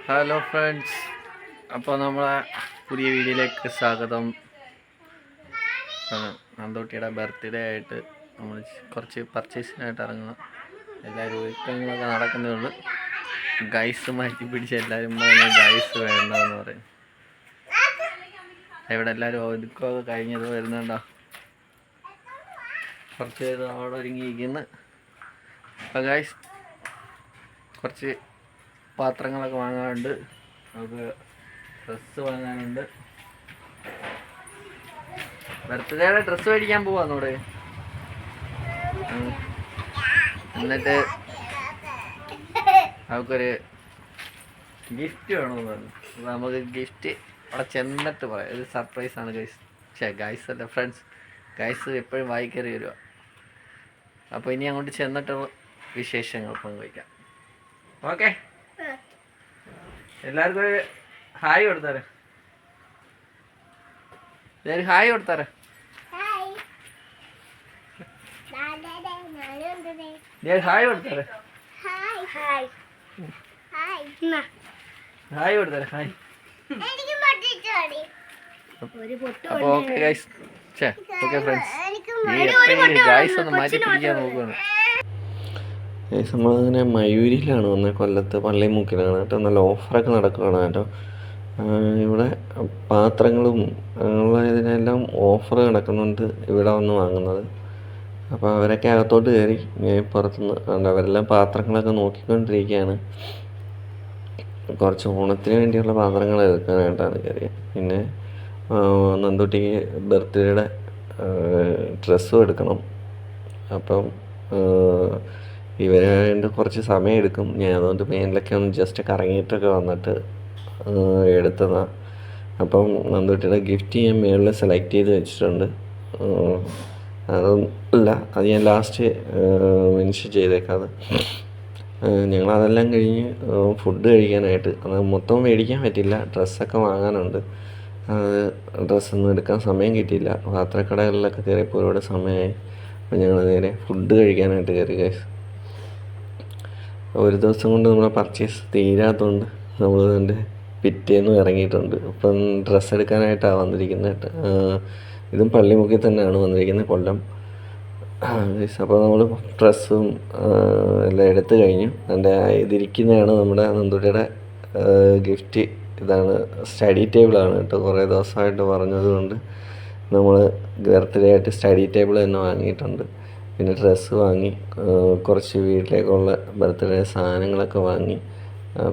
Hello friends, അപ്പോൾ നമ്മളെ പുതിയ വീഡിയോയിലേക്ക് സ്വാഗതം. നന്ദൂട്ടിയുടെ ബർത്ത്ഡേ ആയിട്ട് നമ്മൾ കുറച്ച് പർച്ചേസിനായിട്ട് ഇറങ്ങുക. എല്ലാവരും ഒരുക്കങ്ങളൊക്കെ നടക്കുന്നതുകൊണ്ട് ഗൈസ് മാറ്റി പിടിച്ച് എല്ലാവരും പറഞ്ഞ് ഗൈസ് വേണ്ടെന്ന് പറയും. ഇവിടെ എല്ലാവരും ഒരുക്കമൊക്കെ കഴിഞ്ഞത് വരുന്നുണ്ടോ? കുറച്ച് പേര് അവിടെ ഒരുങ്ങിയിരിക്കുന്നു. അപ്പോൾ ഗൈസ് കുറച്ച് പാത്രങ്ങളൊക്കെ വാങ്ങാനുണ്ട്, നമുക്ക് ഡ്രസ്സ് വാങ്ങാനുണ്ട്. ബർത്ത്ഡേയുടെ ഡ്രസ്സ് മേടിക്കാൻ പോവാന്നോടെ. എന്നിട്ട് നമുക്കൊരു ഗിഫ്റ്റ് വേണമെന്ന് പറഞ്ഞു. അപ്പോൾ നമുക്ക് ഗിഫ്റ്റ് അവിടെ ചെന്നിട്ട് പറയാം. ഇത് സർപ്രൈസാണ് ഗൈസ്. ഗൈസ് അല്ല ഫ്രണ്ട്സ്, ഗൈസ് എപ്പോഴും വായി കയറി വരിക. അപ്പോൾ ഇനി അങ്ങോട്ട് ചെന്നിട്ട് വിശേഷങ്ങൾ പങ്കുവയ്ക്കാം. ഓക്കെ, എല്ലാവർക്കും ഒരു ഹായ് കൊടുത്താരെ. ഹായ് കൊടുത്താരെ. ഹായ് കൊടുത്താരെ. ഹായ് കൊടുത്താരെ. ഹായ്. അപ്പോൾ okay guys, okay friends, guys ഒന്ന് മാറ്റി പിടിക്കാൻ നോക്കുകയാണ്. നമ്മളങ്ങനെ മയൂരിയിലാണ് വന്നത്, കൊല്ലത്ത് പള്ളിമുക്കിലാണ് കേട്ടോ. നല്ല ഓഫറൊക്കെ നടക്കുകയാണ് കേട്ടോ. ഇവിടെ പാത്രങ്ങളും ഇതിനെല്ലാം ഓഫർ നടക്കുന്നുണ്ട് ഇവിടെ വന്ന് വാങ്ങുന്നത്. അപ്പോൾ അവരൊക്കെ അകത്തോട്ട് കയറി, പുറത്തുനിന്ന് അവരെല്ലാം പാത്രങ്ങളൊക്കെ നോക്കിക്കൊണ്ടിരിക്കുകയാണ്. കുറച്ച് ഓണത്തിന് വേണ്ടിയുള്ള പാത്രങ്ങൾ എടുക്കാനായിട്ടാണ് കയറിയത്. പിന്നെ നന്ദൂട്ടിക്ക് ബർത്ത്ഡേയുടെ ഡ്രസ്സും എടുക്കണം. അപ്പം ഇവരായതുകൊണ്ട് കുറച്ച് സമയം എടുക്കും. ഞാൻ അതുകൊണ്ട് മെയിനിലൊക്കെ ഒന്ന് ജസ്റ്റ് കറങ്ങിയിട്ടൊക്കെ വന്നിട്ട് എടുത്തതാണ്. അപ്പം നന്ദൂട്ടിയുടെ ഗിഫ്റ്റ് ഞാൻ മേളിൽ സെലക്ട് ചെയ്ത് വെച്ചിട്ടുണ്ട്. അതല്ല, അത് ഞാൻ ലാസ്റ്റ് മെൻഷൻ ചെയ്തേക്കാതെ. ഞങ്ങളതെല്ലാം കഴിഞ്ഞ് ഫുഡ് കഴിക്കാനായിട്ട്, അത് മൊത്തം മേടിക്കാൻ പറ്റില്ല, ഡ്രസ്സൊക്കെ വാങ്ങാനുണ്ട്. അത് ഡ്രസ്സൊന്നും എടുക്കാൻ സമയം കിട്ടിയില്ല. പാത്രക്കടകളിലൊക്കെ കയറിയപ്പോൾ ഒരുപാട് സമയമായി. അപ്പോൾ ഞങ്ങൾ നേരെ ഫുഡ് കഴിക്കാനായിട്ട് കയറി ഗൈസ്. ഒരു ദിവസം കൊണ്ട് നമ്മുടെ പർച്ചേസ് തീരാത്തതുകൊണ്ട് നമ്മൾ അതിൻ്റെ പിറ്റേന്ന് ഇറങ്ങിയിട്ടുണ്ട്. അപ്പം ഡ്രസ്സ് എടുക്കാനായിട്ടാണ് വന്നിരിക്കുന്നത്. ഇതും പള്ളിമുക്കിൽ തന്നെയാണ് വന്നിരിക്കുന്നത്, കൊല്ലം. അപ്പോൾ നമ്മൾ ഡ്രസ്സും എല്ലാം എടുത്തു കഴിഞ്ഞു. എൻ്റെ ഇതിരിക്കുന്നതാണ് നമ്മുടെ നന്ദൂട്ടിയുടെ ഗിഫ്റ്റ്. ഇതാണ് സ്റ്റഡി ടേബിളാണ് കേട്ടോ. കുറേ ദിവസമായിട്ട് പറഞ്ഞതുകൊണ്ട് നമ്മൾ ബർത്ത്ഡേ ആയിട്ട് സ്റ്റഡി ടേബിൾ തന്നെ വാങ്ങിയിട്ടുണ്ട്. പിന്നെ ഡ്രസ്സ് വാങ്ങി, കുറച്ച് വീട്ടിലേക്കുള്ള ബർത്ത്ഡേ സാധനങ്ങളൊക്കെ വാങ്ങി,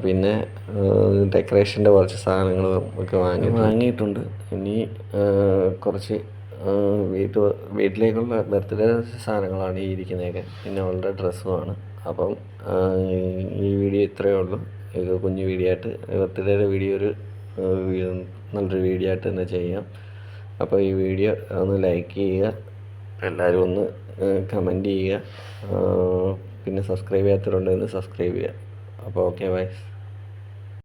പിന്നെ ഡെക്കറേഷൻ്റെ കുറച്ച് സാധനങ്ങളും ഒക്കെ വാങ്ങിയിട്ടുണ്ട്. ഇനി കുറച്ച് വീട്ടിലേക്കുള്ള ബർത്ത്ഡേ സാധനങ്ങളാണ് ഈ ഇരിക്കുന്നതൊക്കെ. പിന്നെ അവളുടെ ഡ്രസ്സുമാണ്. അപ്പം ഈ വീഡിയോ ഇത്രയേ ഉള്ളൂ. ഇത് കുഞ്ഞു വീഡിയോ ആയിട്ട്, ബർത്ത്ഡേയുടെ വീഡിയോ ഒരു നല്ലൊരു വീഡിയോ ആയിട്ട് തന്നെ ചെയ്യാം. അപ്പോൾ ഈ വീഡിയോ ഒന്ന് ലൈക്ക് ചെയ്യുക, എല്ലാവരും ഒന്ന് കമൻറ്റ് ചെയ്യുക, പിന്നെ സബ്സ്ക്രൈബ് ചെയ്യാത്തവരുണ്ടെങ്കിൽ സബ്സ്ക്രൈബ് ചെയ്യുക. അപ്പോൾ ഓക്കെ ബൈ.